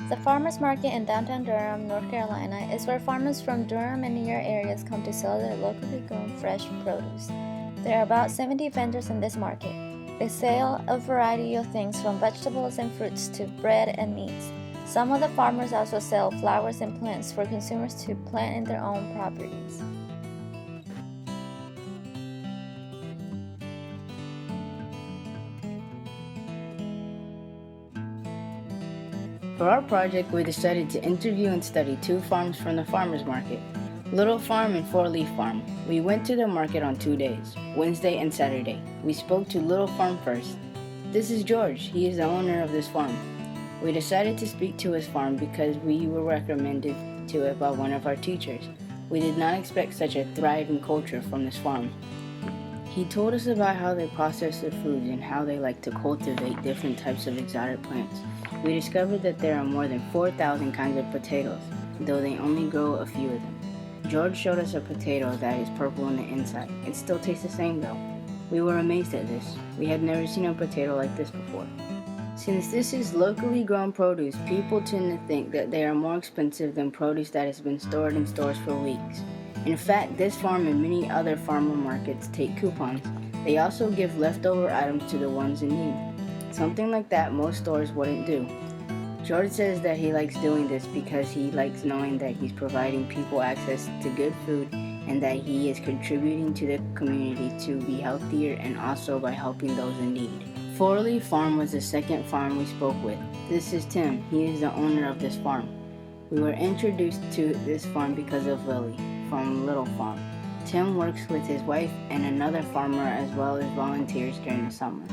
The farmers market in downtown Durham, North Carolina, is where farmers from Durham and near areas come to sell their locally grown fresh produce. There are about 70 vendors in this market. They sell a variety of things from vegetables and fruits to bread and meats. Some of the farmers also sell flowers and plants for consumers to plant in their own properties. For our project, we decided to interview and study two farms from the farmers market, Little Farm and Four Leaf Farm. We went to the market on 2 days, Wednesday and Saturday. We spoke to Little Farm first. This is George. He is the owner of this farm. We decided to speak to his farm because we were recommended to it by one of our teachers. We did not expect such a thriving culture from this farm. He told us about how they process their foods and how they like to cultivate different types of exotic plants. We discovered that there are more than 4,000 kinds of potatoes, though they only grow a few of them. George showed us a potato that is purple on the inside. It still tastes the same though. We were amazed at this. We had never seen a potato like this before. Since this is locally grown produce, people tend to think that they are more expensive than produce that has been stored in stores for weeks. In fact, this farm and many other farmer markets take coupons. They also give leftover items to the ones in need. Something like that most stores wouldn't do. George says that he likes doing this because he likes knowing that he's providing people access to good food and that he is contributing to the community to be healthier and also by helping those in need. Four Leaf Farm was the second farm we spoke with. This is Tim. He is the owner of this farm. We were introduced to this farm because of Lily from Little Farm. Tim works with his wife and another farmer as well as volunteers during the summer.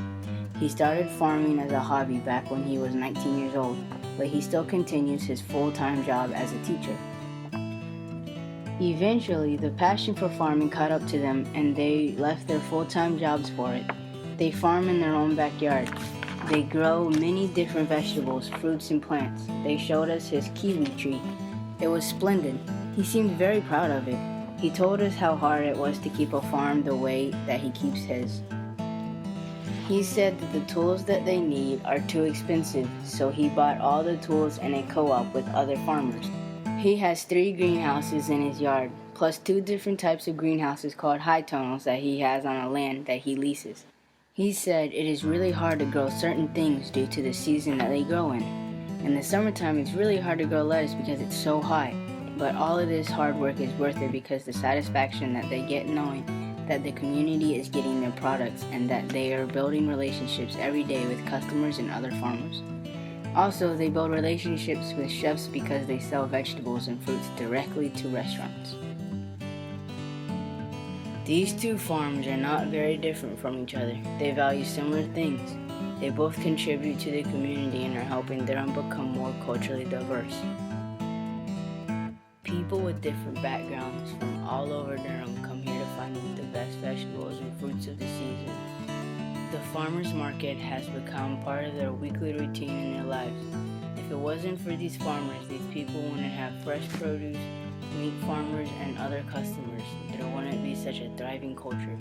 He started farming as a hobby back when he was 19 years old, but he still continues his full-time job as a teacher. Eventually, the passion for farming caught up to them and they left their full-time jobs for it. They farm in their own backyard. They grow many different vegetables, fruits, and plants. They showed us his kiwi tree. It was splendid. He seemed very proud of it. He told us how hard it was to keep a farm the way that he keeps his. He said that the tools that they need are too expensive, so he bought all the tools in a co-op with other farmers. He has 3 greenhouses in his yard, plus 2 different types of greenhouses called high tunnels that he has on a land that he leases. He said it is really hard to grow certain things due to the season that they grow in. In the summertime, it's really hard to grow lettuce because it's so hot, but all of this hard work is worth it because the satisfaction that they get knowing that the community is getting their products and that they are building relationships every day with customers and other farmers. Also, they build relationships with chefs because they sell vegetables and fruits directly to restaurants. These two farms are not very different from each other. They value similar things. They both contribute to the community and are helping Durham become more culturally diverse. People with different backgrounds from all over Durham come here to find the best vegetables and fruits of the season. The farmers market has become part of their weekly routine in their lives. If it wasn't for these farmers, these people wouldn't have fresh produce, meat farmers, and other customers. There wouldn't be such a thriving culture.